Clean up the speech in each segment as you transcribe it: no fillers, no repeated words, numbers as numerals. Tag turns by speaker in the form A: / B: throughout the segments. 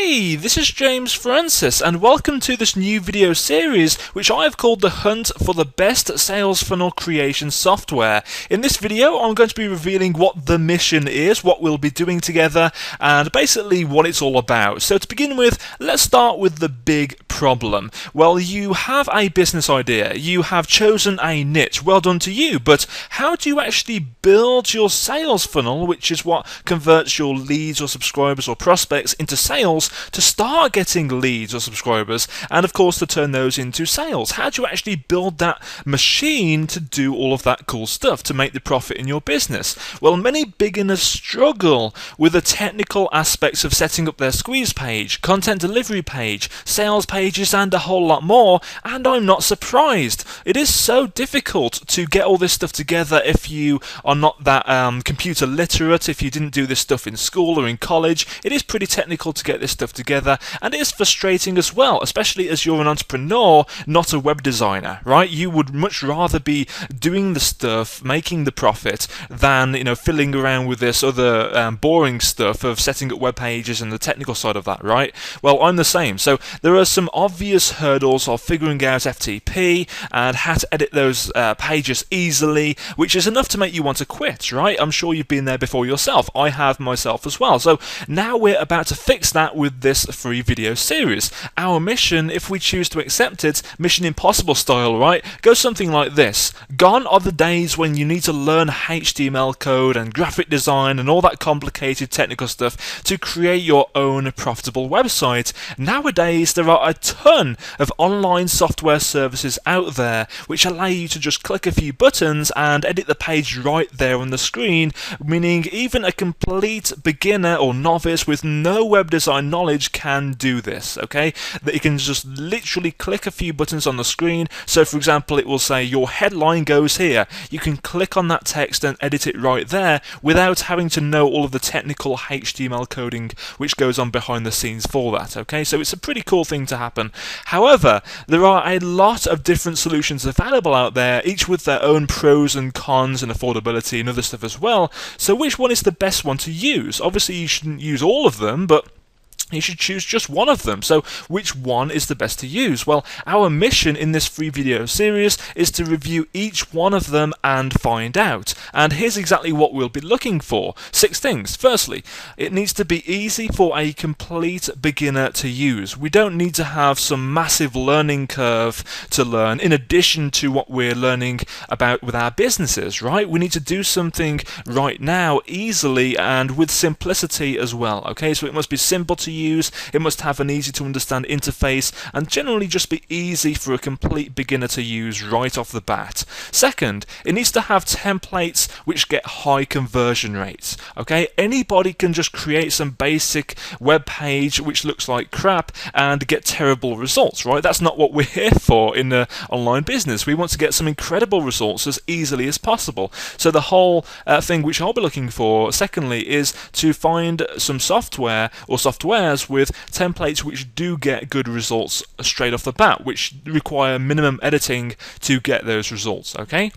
A: Hey, this is James Francis, and welcome to this new video series which I have called The Hunt for the Best Sales Funnel Creation Software. In this video I'm going to be revealing what the mission is, what we'll be doing together, and basically what it's all about. So to begin with, let's start with the big problem. Well, you have a business idea, you have chosen a niche, well done to you, but how do you actually build your sales funnel, which is what converts your leads or subscribers or prospects into sales, to start getting leads or subscribers, and of course to turn those into sales? How do you actually build that machine to do all of that cool stuff, to make the profit in your business? Well, many beginners struggle with the technical aspects of setting up their squeeze page, content delivery page, sales pages, and a whole lot more, and I'm not surprised. It is so difficult to get all this stuff together if you are not that computer literate, if you didn't do this stuff in school or in college. It is pretty technical to get this stuff together, and it is frustrating as well, especially as you're an entrepreneur, not a web designer, right? You would much rather be doing the stuff, making the profit, than fiddling around with this other boring stuff of setting up web pages and the technical side of that, right? Well, I'm the same. So there are some obvious hurdles of figuring out FTP and how to edit those pages easily, which is enough to make you want to quit, right? I'm sure you've been there before yourself. I have myself as well. So now we're about to fix that with this free video series. Our mission, if we choose to accept it, Mission Impossible style, right, goes something like this. Gone are the days when you need to learn HTML code and graphic design and all that complicated technical stuff to create your own profitable website. Nowadays, there are a ton of online software services out there which allow you to just click a few buttons and edit the page right there on the screen, meaning even a complete beginner or novice with no web design knowledge can do this, okay? That you can just literally click a few buttons on the screen. So for example, it will say your headline goes here. You can click on that text and edit it right there without having to know all of the technical HTML coding which goes on behind the scenes for that, okay? So it's a pretty cool thing to happen. However, there are a lot of different solutions available out there, each with their own pros and cons and affordability and other stuff as well. So which one is the best one to use? Obviously you shouldn't use all of them, but you should choose just one of them. So which one is the best to use? Well, our mission in this free video series is to review each one of them and find out. And here's exactly what we'll be looking for. 6 things. Firstly, it needs to be easy for a complete beginner to use. We don't need to have some massive learning curve to learn in addition to what we're learning about with our businesses, right? We need to do something right now easily and with simplicity as well, okay? So it must be simple to use, it must have an easy to understand interface, and generally just be easy for a complete beginner to use right off the bat. Second, it needs to have templates which get high conversion rates, okay? Anybody can just create some basic web page which looks like crap and get terrible results, right? That's not what we're here for in the online business. We want to get some incredible results as easily as possible. So the whole thing which I'll be looking for, secondly, is to find some software or softwares with templates which do get good results straight off the bat, which require minimum editing to get those results, okay?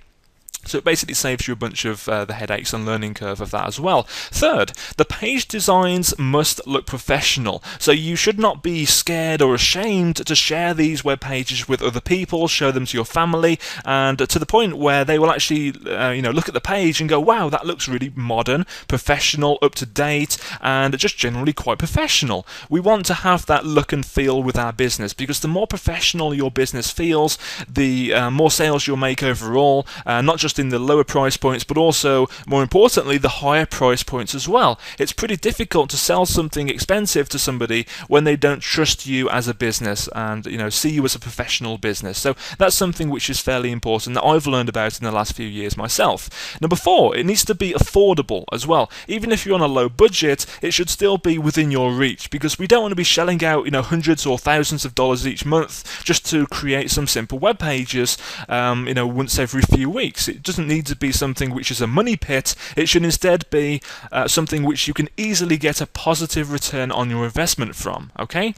A: So it basically saves you a bunch of the headaches and learning curve of that as well. Third, the page designs must look professional. So you should not be scared or ashamed to share these web pages with other people, show them to your family, and to the point where they will actually look at the page and go, wow, that looks really modern, professional, up to date, and just generally quite professional. We want to have that look and feel with our business, because the more professional your business feels, the more sales you'll make overall, not just in the lower price points, but also, more importantly, the higher price points as well. It's pretty difficult to sell something expensive to somebody when they don't trust you as a business and see you as a professional business. So that's something which is fairly important that I've learned about in the last few years myself. Number 4, it needs to be affordable as well. Even if you're on a low budget, it should still be within your reach, because we don't want to be shelling out hundreds or thousands of dollars each month just to create some simple web pages once every few weeks. It doesn't need to be something which is a money pit. It should instead be something which you can easily get a positive return on your investment from, okay?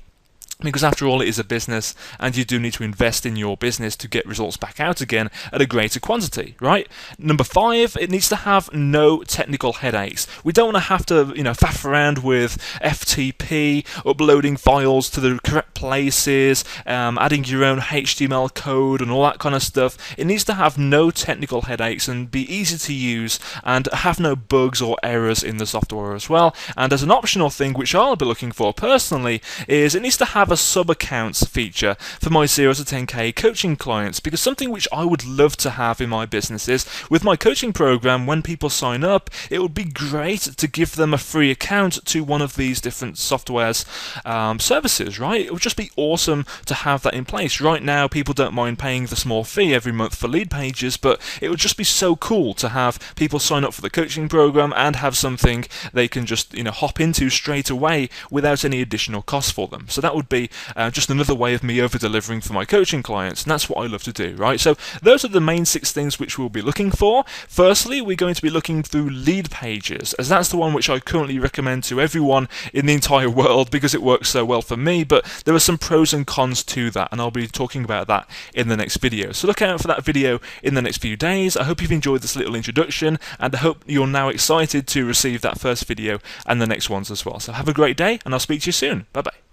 A: Because after all, it is a business, and you do need to invest in your business to get results back out again at a greater quantity, right? Number 5, it needs to have no technical headaches. We don't want to have to, faff around with FTP, uploading files to the correct places, adding your own HTML code and all that kind of stuff. It needs to have no technical headaches and be easy to use and have no bugs or errors in the software as well. And as an optional thing, which I'll be looking for personally, is it needs to have a sub-accounts feature for my 0 to 10k coaching clients, because something which I would love to have in my businesses with my coaching program, when people sign up, it would be great to give them a free account to one of these different software's services, right? It would just be awesome to have that in place. Right now, people don't mind paying the small fee every month for lead pages, but it would just be so cool to have people sign up for the coaching program and have something they can just hop into straight away without any additional cost for them. So that would be just another way of me over-delivering for my coaching clients, and that's what I love to do, right? So those are the main 6 things which we'll be looking for. Firstly, we're going to be looking through lead pages, as that's the one which I currently recommend to everyone in the entire world because it works so well for me, but there are some pros and cons to that, and I'll be talking about that in the next video. So look out for that video in the next few days. I hope you've enjoyed this little introduction, and I hope you're now excited to receive that first video and the next ones as well. So have a great day, and I'll speak to you soon. Bye-bye.